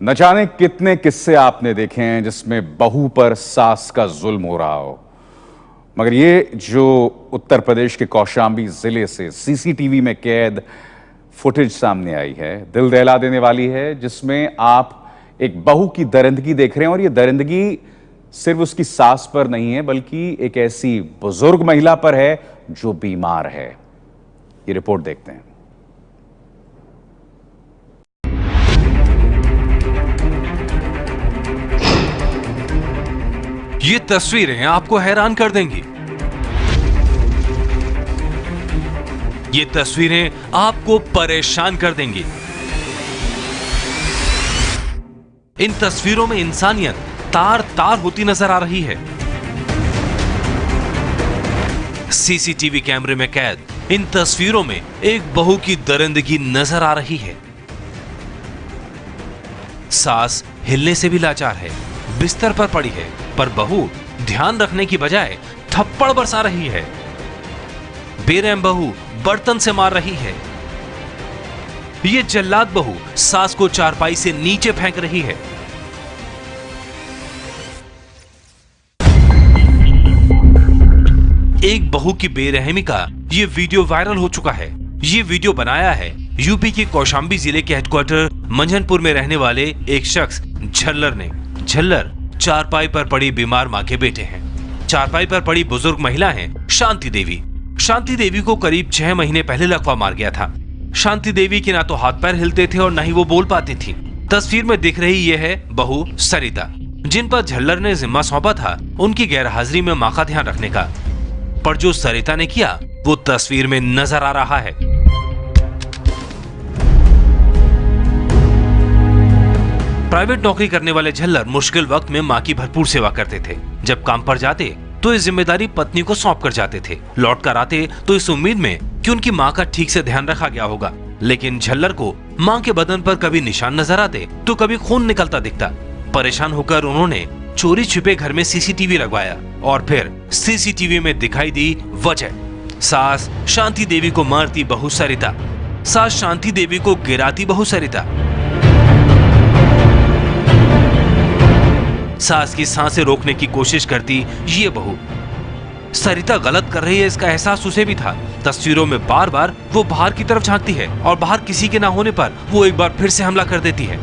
न जाने कितने किस्से आपने देखे हैं जिसमें बहू पर सास का जुल्म हो रहा हो, मगर ये जो उत्तर प्रदेश के कौशाम्बी जिले से सीसीटीवी में कैद फुटेज सामने आई है, दिल दहला देने वाली है, जिसमें आप एक बहू की दरिंदगी देख रहे हैं। और ये दरिंदगी सिर्फ उसकी सास पर नहीं है, बल्कि एक ऐसी बुजुर्ग महिला पर है जो बीमार है। ये रिपोर्ट देखते हैं। ये तस्वीरें आपको हैरान कर देंगी। ये तस्वीरें आपको परेशान कर देंगी। इन तस्वीरों में इंसानियत तार तार होती नजर आ रही है। सीसीटीवी कैमरे में कैद इन तस्वीरों में एक बहू की दरिंदगी नजर आ रही है। सास हिलने से भी लाचार है, बिस्तर पर पड़ी है, पर बहू ध्यान रखने की बजाय थप्पड़ बरसा रही है। बेरहम बहू बर्तन से मार रही है। ये जल्लाद बहू सास को चारपाई से नीचे फेंक रही है। एक बहू की बेरहमी का ये वीडियो वायरल हो चुका है। ये वीडियो बनाया है यूपी के कौशाम्बी जिले के हेडक्वार्टर मंझनपुर में रहने वाले एक शख्स झल्लर ने। झल्लर चारपाई पर पड़ी बीमार मां के बेटे हैं। चारपाई पर पड़ी बुजुर्ग महिला हैं शांति देवी। शांति देवी को करीब 6 महीने पहले लकवा मार गया था। शांति देवी के ना तो हाथ पैर हिलते थे और ना ही वो बोल पाती थी। तस्वीर में दिख रही ये है बहू सरिता, जिन पर झल्लर ने जिम्मा सौंपा था उनकी गैरहाजिरी में मां का ध्यान रखने का। पर जो सरिता ने किया वो तस्वीर में नजर आ रहा है। प्राइवेट नौकरी करने वाले झल्लर मुश्किल वक्त में मां की भरपूर सेवा करते थे। जब काम पर जाते तो इस जिम्मेदारी पत्नी को सौंप कर जाते थे। लौट कर आते तो इस उम्मीद में कि उनकी मां का ठीक से ध्यान रखा गया होगा। लेकिन झल्लर को मां के बदन पर कभी निशान नजर आते तो कभी खून निकलता दिखता। परेशान होकर उन्होंने चोरी छिपे घर में सीसीटीवी लगवाया और फिर सीसीटीवी में दिखाई दी वजह। सास शांति देवी को मारती बहू सरिता, सास शांति देवी को गिराती बहू सरिता, सास की सांसें रोकने की कोशिश करती ये बहू। सरिता गलत कर रही है इसका एहसास उसे भी था। तस्वीरों में बार बार वो बाहर की तरफ झांकती है और बाहर किसी के ना होने पर वो एक बार फिर से हमला कर देती है।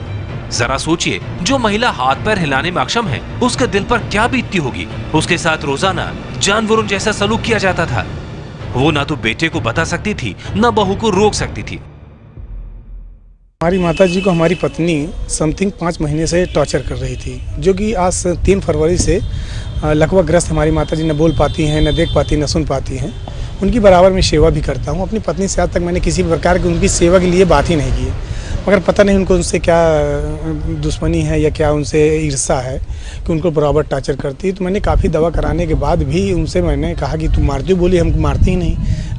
जरा सोचिए, जो महिला हाथ पैर हिलाने में अक्षम है उसके दिल पर क्या बीतती होगी। उसके साथ रोजाना जानवरों जैसा सलूक किया जाता था। वो ना तो बेटे को बता सकती थी न बहू को रोक सकती थी। हमारी माता जी को हमारी पत्नी समथिंग 5 महीने से टॉर्चर कर रही थी, जो कि आज 3 फरवरी से लकवाग्रस्त हमारी माता जी न बोल पाती हैं, न देख पाती, न सुन पाती हैं। उनकी बराबर में सेवा भी करता हूं। अपनी पत्नी से आज तक मैंने किसी प्रकार की उनकी सेवा के लिए बात ही नहीं की, मगर पता नहीं उनको उनसे क्या दुश्मनी है या क्या उनसे ईर्ष्या है कि उनको बराबर टॉर्चर करती है। तो मैंने काफ़ी दवा कराने के बाद भी उनसे मैंने कहा कि तुम मारती हो, बोली हमको मारती ही नहीं।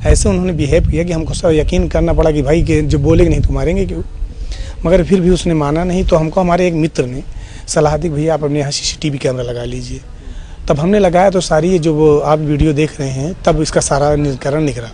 ऐसे उन्होंने बिहेव किया कि हमको सब यकीन करना पड़ा कि भाई कि जो बोलेंगे नहीं तो मारेंगे क्यों। मगर फिर भी उसने माना नहीं। तो हमको हमारे एक मित्र ने सलाह दी, भैया आप अपने यहाँ सीसीटीवी कैमरा लगा लीजिए। तब हमने लगाया तो सारी ये जो वो आप वीडियो देख रहे हैं, तब इसका सारा निष्करण निकला।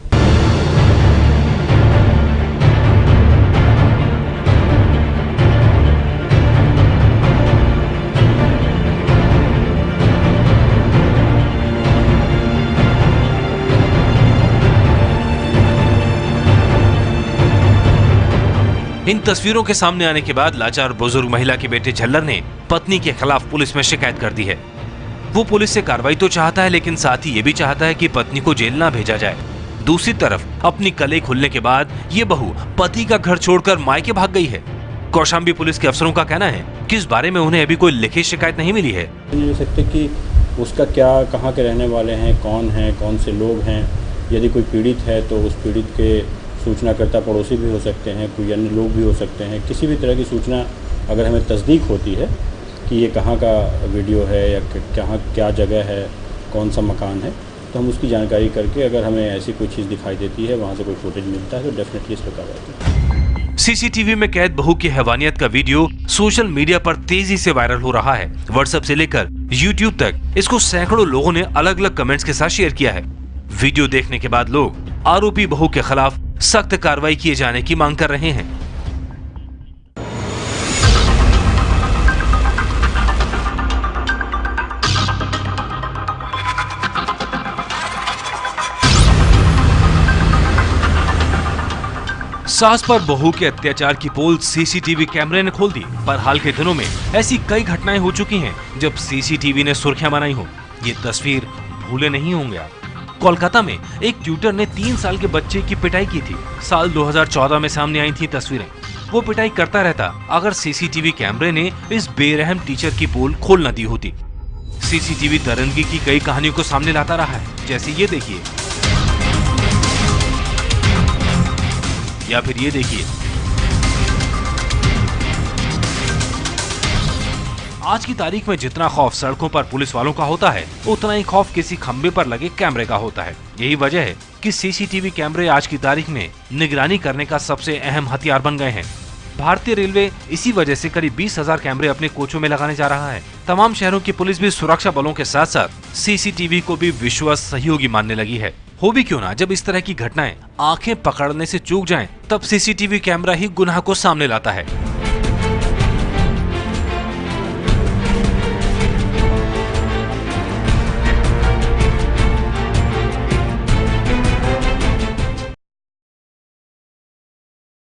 इन तस्वीरों के सामने आने के बाद लाचार बुजुर्ग महिला के बेटे झल्लर ने पत्नी के खिलाफ पुलिस में शिकायत कर दी है। वो पुलिस से कार्रवाई तो चाहता है, लेकिन साथ ही ये भी चाहता है कि पत्नी को जेल ना भेजा जाए। दूसरी तरफ अपनी कलई खुलने के बाद ये बहू पति का घर छोड़कर मायके भाग गई है। कौशाम्बी पुलिस के अफसरों का कहना है कि इस बारे में उन्हें अभी कोई लिखित शिकायत नहीं मिली है। नहीं सकते कि उसका क्या, कहाँ के रहने वाले हैं, कौन से लोग हैं। यदि कोई पीड़ित है तो उस पीड़ित के सूचनाकर्ता पड़ोसी भी हो सकते हैं, कोई अन्य लोग भी हो सकते हैं। किसी भी तरह की सूचना अगर हमें तस्दीक होती है कि ये कहाँ का वीडियो है या कहाँ क्या जगह है, कौन सा मकान है, तो हम उसकी जानकारी करके अगर हमें ऐसी कोई चीज़ दिखाई देती है, वहाँ से कोई फुटेज मिलता है, तो डेफिनेटली इस पर कार्रवाई करते हैं। सीसीटीवी में कैद बहू की हैवानियत का वीडियो सोशल मीडिया पर तेजी से वायरल हो रहा है। व्हाट्सएप से लेकर यूट्यूब तक इसको सैकड़ों लोगों ने अलग अलग कमेंट्स के साथ शेयर किया है। वीडियो देखने के बाद लोग आरोपी बहू के खिलाफ सख्त कार्रवाई किए जाने की मांग कर रहे हैं। सास पर बहू के अत्याचार की पोल सीसीटीवी कैमरे ने खोल दी। पर हाल के दिनों में ऐसी कई घटनाएं हो चुकी हैं जब सीसीटीवी ने सुर्खियां बनाई हो। ये तस्वीर भूले नहीं होंगे आप। कोलकाता में एक ट्यूटर ने 3 साल के बच्चे की पिटाई की थी। साल 2014 में सामने आई थी तस्वीरें। वो पिटाई करता रहता अगर सीसीटीवी कैमरे ने इस बेरहम टीचर की पोल खोल न दी होती। सीसीटीवी दरिंदगी की कई कहानियों को सामने लाता रहा है, जैसे ये देखिए, या फिर ये देखिए। आज की तारीख में जितना खौफ सड़कों पर पुलिस वालों का होता है, उतना ही खौफ किसी खंबे पर लगे कैमरे का होता है। यही वजह है कि सीसीटीवी कैमरे आज की तारीख में निगरानी करने का सबसे अहम हथियार बन गए हैं। भारतीय रेलवे इसी वजह से करीब 20,000 कैमरे अपने कोचों में लगाने जा रहा है। तमाम शहरों की पुलिस भी सुरक्षा बलों के साथ साथ सीसीटीवी को भी विश्वास सहयोगी मानने लगी है। हो भी क्यों ना, जब इस तरह की घटनाएं आंखें पकड़ने से चूक जाएं, तब सीसीटीवी कैमरा ही गुनाह को सामने लाता है।